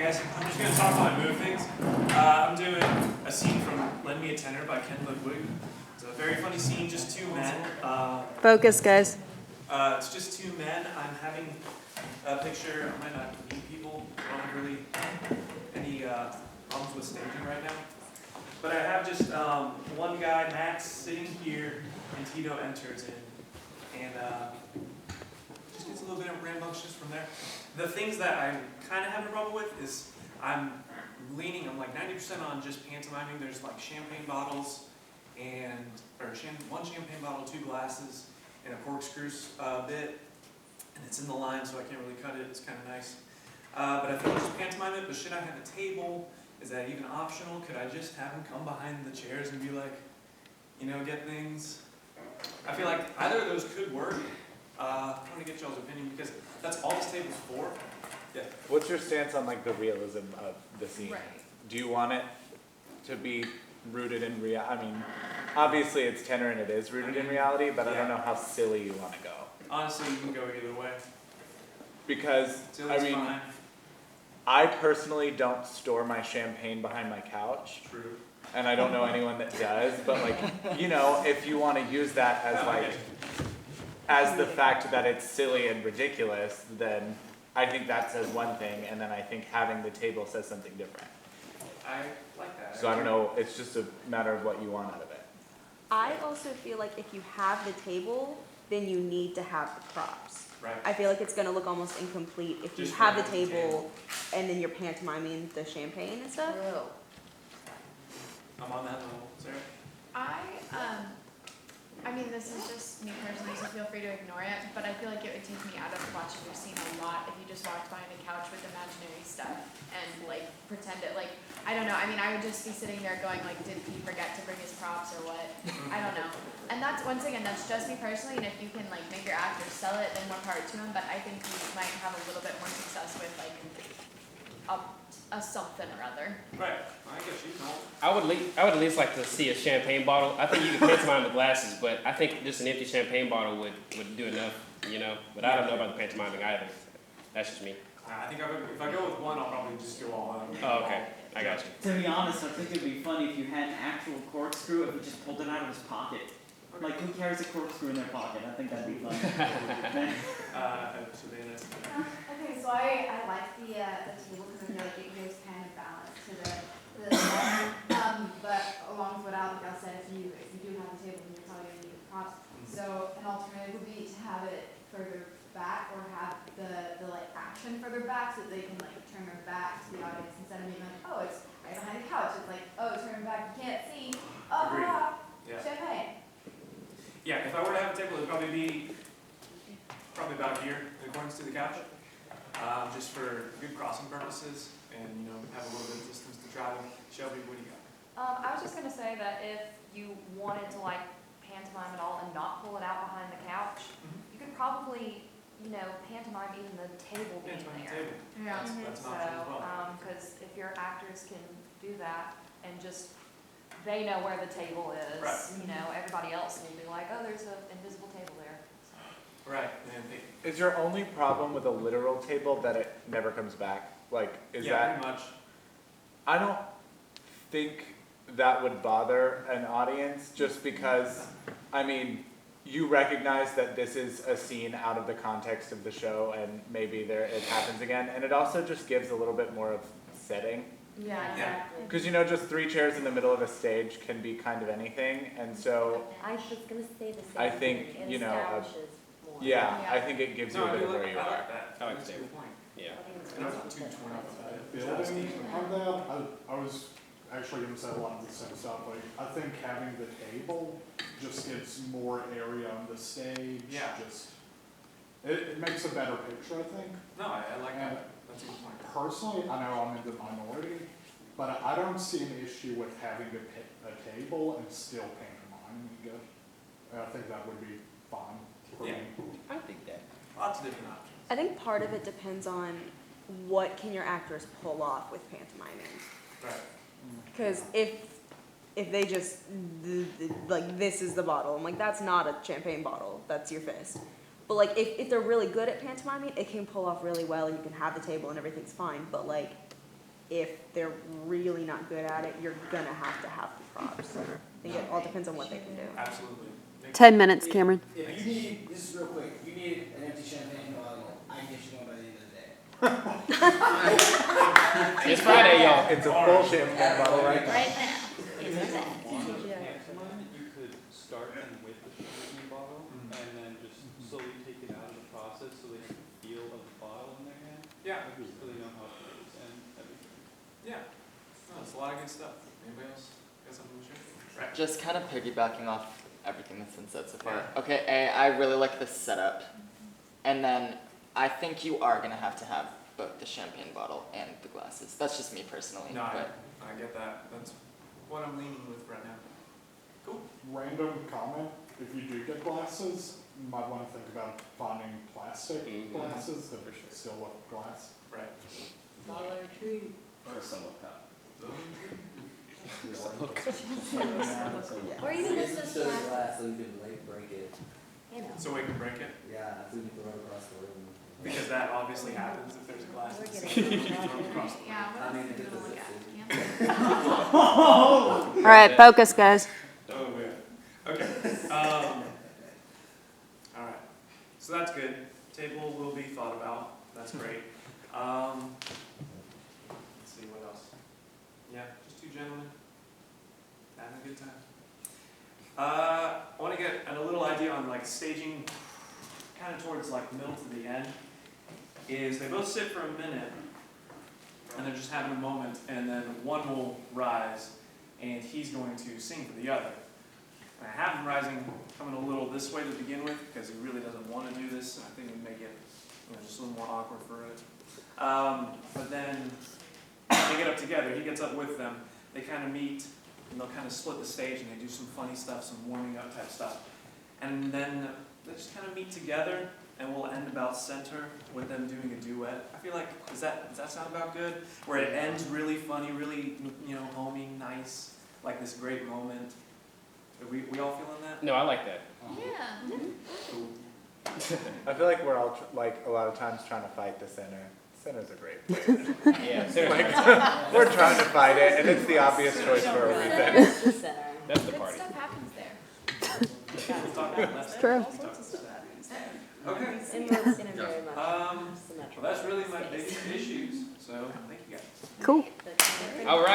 guys, I'm just going to talk while I move things. I'm doing a scene from Lend Me a Tenor by Ken Ludwig. It's a very funny scene, just two men. Focus, guys. It's just two men. I'm having a picture. I might not meet people. I don't have really any problems with staging right now. But I have just one guy, Max, sitting here, and Tito enters in. And just gets a little bit rambunctious from there. The things that I'm kind of having a problem with is I'm like 90% on just pantomiming. There's like champagne bottles one champagne bottle, 2 glasses, and a corkscrew bit. And it's in the line, so I can't really cut it. It's kind of nice. But I feel like just pantomime it, but should I have a table? Is that even optional? Could I just have them come behind the chairs and be like, get things? I feel like either of those could work. I want to get y'all's opinion because that's all this table's for. Yeah. What's your stance on like the realism of the scene? Right. Do you want it to be rooted in reality? I mean, obviously it's tenor and it is rooted in reality, but I don't know how silly you want to go. Honestly, you can go either way. Because, Silly's I mean, fine. I personally don't store my champagne behind my couch. True. And I don't know anyone that does, but like, if you want to use that as like, as the fact that it's silly and ridiculous, then I think that says one thing, and then I think having the table says something different. I like that. So I don't know, it's just a matter of what you want out of it. I also feel like if you have the table, then you need to have the props. Right. I feel like it's going to look almost incomplete if you Just have the have the table and then you're pantomiming the champagne and stuff. I'm on that level. Sarah? I mean, this is just me personally, so feel free to ignore it, but I feel like it would take me out of watching your scene a lot if you just walked behind a couch with imaginary stuff and, like, pretend it, like, I don't know, I mean, I would just be sitting there going, like, did he forget to bring his props or what? I don't know. And that's, once again, that's just me personally, and if you can, like, make your actors sell it, then more power to them, but I think you might have a little bit more success with, like, a something or other. Right. I guess you know. I would at least like to see a champagne bottle. I think you can pantomime the glasses, but I think just an empty champagne bottle would do enough, But I don't know about the pantomiming either. That's just me. I think if I go with one, I'll probably just go all out. Oh, okay. I got you. To be honest, I think it'd be funny if you had an actual corkscrew if he just pulled it out of his pocket. Like, who carries a corkscrew in their pocket? I think that'd be funny. Savannah. Okay, so I like the table because I feel like it gives kind of balance to the song. But along with what Al said, if you do have the table, then you're probably gonna need the props. So an alternative would be to have it further back or have the like action further back so that they can like turn their back to the audience instead of being like, oh, it's right behind the couch. It's like, oh, turn back, you can't see. Oh, Agreed. Yeah. champagne. Yeah, if I were to have a table, it would probably be about here, in accordance to the couch, just for good crossing purposes, and have a little bit of distance to travel. Shelby, what do you got? I was just gonna say that if you wanted to like pantomime it all and not pull it out behind the couch, you could probably, pantomime even the table being Pantomime there. table. Yeah. That's an option as well. Because if your actors can do that and just they know where the table is, Right. Everybody else will be like, oh, there's an invisible table there. So. Right. And Is your only problem with a literal table that it never comes back? Like, is that? pretty much. I don't think that would bother an audience just because, you recognize that this is a scene out of the context of the show and maybe it happens again. And it also just gives a little bit more of setting. Yeah, exactly. Because, just 3 chairs in the middle of a stage can be kind of anything. And so, I was going to say the same I think, thing. It you know, establishes more. yeah, Yeah. I think it gives you a bit of where you I are. like that. I like That's the a table. good point. Yeah. I think it's And I was more too than torn up that. about it. Building on that, I was actually going to say a lot of the same stuff. Like, I think having the table just gives more area on the stage. Yeah. It makes a better picture, I think. No, I like And that. That's a good point. personally, I know I'm in the minority, but I don't see an issue with having a table and still pantomiming good. I think that would be fine for Yeah. me. I think that. Lots of different options. I think part of it depends on what can your actors pull off with pantomiming. Right. Because if they just, like, this is the bottle, I'm like, that's not a champagne bottle, that's your fist. But, like, if they're really good at pantomiming, it can pull off really well and you can have the table and everything's fine. But, like, if they're really not good at it, you're gonna have to have the props. I think it all depends on what they can do. Absolutely. 10 minutes, Cameron. If you need, this is real quick, if you need an empty champagne bottle, I can get you one by the end of the day. It's Friday, y'all. It's a full champagne bottle right now. Right now. It's a bag. You could start them with the champagne bottle and then just slowly take it out of the process so they have the feel of the bottle in their hand. Yeah. Just so they know how it is and everything. Yeah. No, it's a lot of good stuff. Anybody else got something to share? Right. Just kind of piggybacking off everything that's been said so far. Okay, I really like the setup. And then I think you are going to have both the champagne bottle and the glasses. That's just me personally. No, but I get that. That's what I'm leaning with right now. Cool. Random comment, if you do get glasses, you might want to think about finding plastic glasses that still look glass. Right. Or a solo cup. Or even just this glass. So you can like break it. You know. So we can break it? Yeah, so you can throw it across the room. Because that obviously happens if there's a glass. We're that's getting thrown across the room. Yeah, what I else mean, do it we is wanna look a- at? All right, focus, guys. Oh, man. Okay. All right. So that's good. Table will be thought about. That's great. Let's see, what else? Yeah, just two gentlemen having a good time. I want to get a little idea on like staging, kind of towards like middle to the end. Is they both sit for a minute, and they're just having a moment, and then one will rise, and he's going to sing for the other. And I have him rising, coming a little this way to begin with, because he really doesn't want to do this, and I think it would make it just a little more awkward for it. But then they get up together, he gets up with them, they kind of meet, and they'll kind of split the stage, and they do some funny stuff, some warming up type stuff. And then they just kind of meet together, and we'll end about center with them doing a duet. I feel like, does that sound about good? Where it ends really funny, really, homey, nice, like this great moment. Are we all feeling that? No, I like that. Yeah. Cool. I feel like we're all a lot of times trying to fight the center. Center's a great place. Yeah, We're trying to fight it, and it's the obvious choice for a reason. that's the Good party. stuff happens there. We'll talk about that. It's true. All sorts of stuff happens there. Okay. In a very much Well, symmetrical that's really my space. biggest issues. So thank you guys. Cool. But- All right.